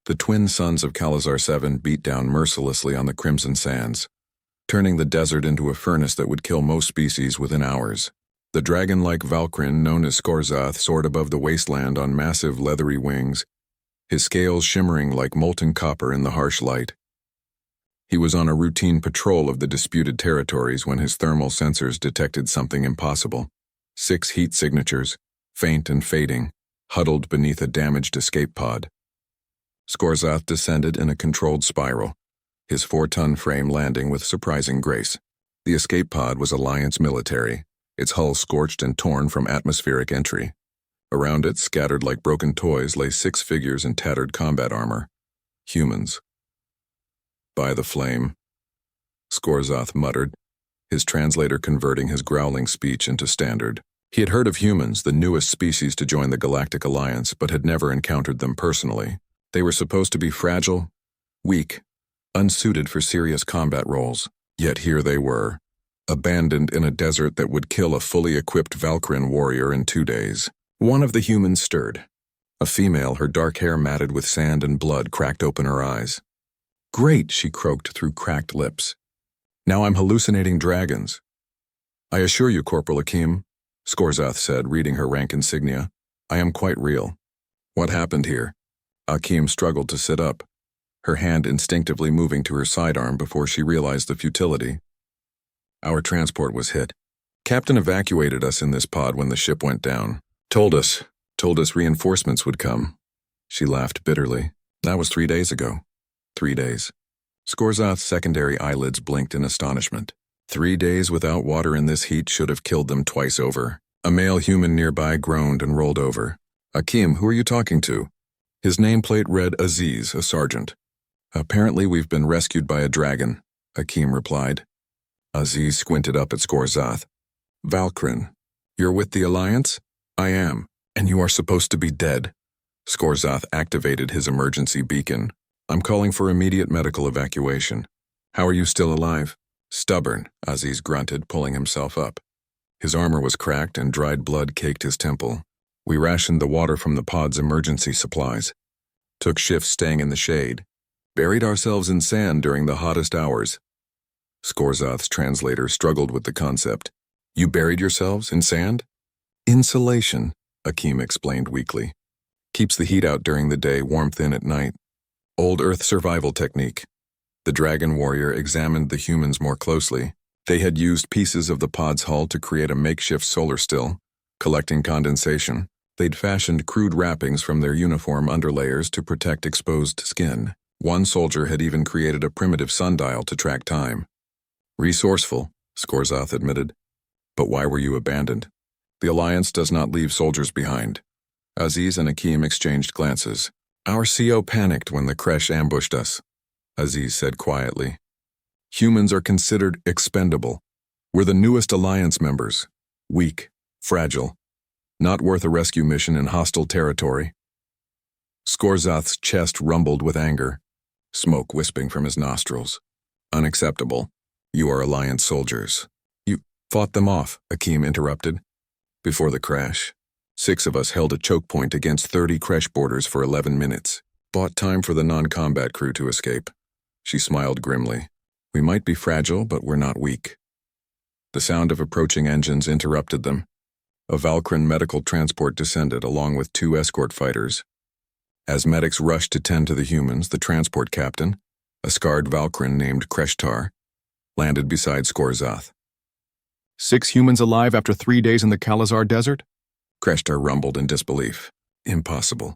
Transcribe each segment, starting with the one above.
The twin suns of Kalazar 7 beat down mercilessly on the crimson sands, turning the desert into a furnace that would kill most species within hours. The dragon-like Valkyrin known as Skorzath soared above the wasteland on massive leathery wings, his scales shimmering like molten copper in the harsh light. He was on a routine patrol of the disputed territories when his thermal sensors detected something impossible. 6 heat signatures, faint and fading, huddled beneath a damaged escape pod. Skorzath descended in a controlled spiral, his 4-ton frame landing with surprising grace. The escape pod was Alliance military, its hull scorched and torn from atmospheric entry. Around it, scattered like broken toys, lay 6 figures in tattered combat armor. Humans. By the flame, Skorzath muttered, his translator converting his growling speech into standard. He had heard of humans, the newest species to join the Galactic Alliance, but had never encountered them personally. They were supposed to be fragile, weak, unsuited for serious combat roles. Yet here they were, abandoned in a desert that would kill a fully equipped Valkyrin warrior in 2 days. One of the humans stirred. A female, her dark hair matted with sand and blood, cracked open her eyes. "Great," she croaked through cracked lips. "Now I'm hallucinating dragons." "I assure you, Corporal Akeem," Skorzath said, reading her rank insignia, "I am quite real." "What happened here?" Akeem struggled to sit up, her hand instinctively moving to her sidearm before she realized the futility. "Our transport was hit. Captain evacuated us in this pod when the ship went down. Told us reinforcements would come." She laughed bitterly. "That was 3 days ago." 3 days. Skorzath's secondary eyelids blinked in astonishment. 3 days without water in this heat should have killed them twice over. A male human nearby groaned and rolled over. "Akeem, who are you talking to?" His nameplate read Aziz, a sergeant. "Apparently we've been rescued by a dragon," Akeem replied. Aziz squinted up at Skorzath. "Valkyrin, you're with the Alliance?" "I am, and you are supposed to be dead." Skorzath activated his emergency beacon. "I'm calling for immediate medical evacuation. How are you still alive?" "Stubborn," Aziz grunted, pulling himself up. His armor was cracked and dried blood caked his temple. "We rationed the water from the pod's emergency supplies. Took shifts staying in the shade. Buried ourselves in sand during the hottest hours." Skorzath's translator struggled with the concept. "You buried yourselves in sand?" "Insulation," Akeem explained weakly. "Keeps the heat out during the day, warmth in at night. Old Earth survival technique." The dragon warrior examined the humans more closely. They had used pieces of the pod's hull to create a makeshift solar still, collecting condensation. They'd fashioned crude wrappings from their uniform underlayers to protect exposed skin. One soldier had even created a primitive sundial to track time. "Resourceful," Skorzath admitted. "But why were you abandoned?" "The Alliance does not leave soldiers behind." Aziz and Akeem exchanged glances. "Our CO panicked when the Kresh ambushed us," Aziz said quietly. "Humans are considered expendable. We're the newest Alliance members. Weak, fragile, not worth a rescue mission in hostile territory." Skorzath's chest rumbled with anger, smoke wisping from his nostrils. "Unacceptable. You are Alliance soldiers." "You fought them off," Akeem interrupted. "Before the crash, 6 of us held a choke point against 30 Kresh boarders for 11 minutes. Bought time for the non-combat crew to escape." She smiled grimly. "We might be fragile, but we're not weak." The sound of approaching engines interrupted them. A Valkyrin medical transport descended along with 2 escort fighters. As medics rushed to tend to the humans, the transport captain, a scarred Valkyrin named Kreshtar, landed beside Skorzath. "6 humans alive after 3 days in the Kalazar desert?" Kreshtar rumbled in disbelief. "Impossible."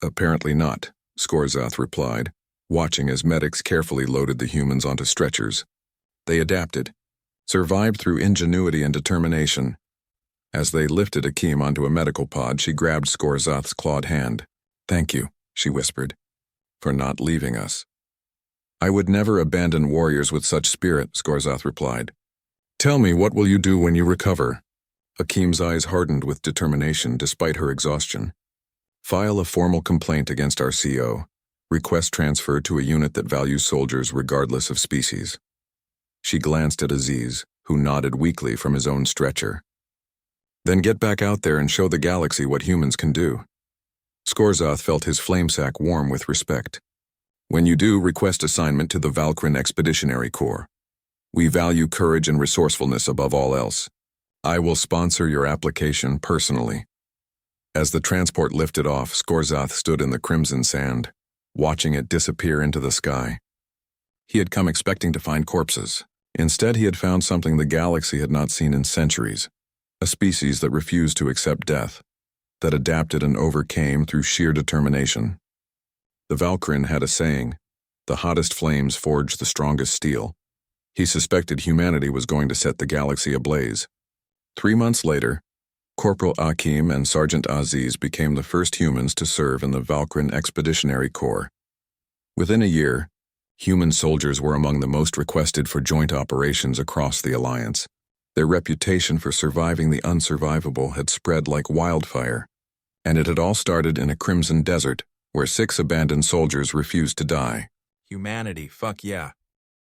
"Apparently not," Skorzath replied, watching as medics carefully loaded the humans onto stretchers. They adapted, survived through ingenuity and determination. As they lifted Akeem onto a medical pod, she grabbed Skorzath's clawed hand. "Thank you," she whispered, "for not leaving us." "I would never abandon warriors with such spirit," Skorzath replied. "Tell me, what will you do when you recover?" Akeem's eyes hardened with determination despite her exhaustion. "File a formal complaint against our CO. Request transfer to a unit that values soldiers regardless of species." She glanced at Aziz, who nodded weakly from his own stretcher. "Then get back out there and show the galaxy what humans can do." Skorzoth felt his flamesack warm with respect. When you do, request assignment to the Valkyrin Expeditionary Corps. We value courage and resourcefulness above all else. I will sponsor your application personally. As the transport lifted off, Skorzoth stood in the crimson sand, watching it disappear into the sky. He had come expecting to find corpses. Instead, he had found something the galaxy had not seen in centuries, a species that refused to accept death, that adapted and overcame through sheer determination. The Valkyrin had a saying, "The hottest flames forge the strongest steel." He suspected humanity was going to set the galaxy ablaze. 3 months later, Corporal Akim and Sergeant Aziz became the first humans to serve in the Valkyrin Expeditionary Corps. Within a year, human soldiers were among the most requested for joint operations across the Alliance. Their reputation for surviving the unsurvivable had spread like wildfire, and it had all started in a crimson desert where 6 abandoned soldiers refused to die. Humanity, fuck yeah.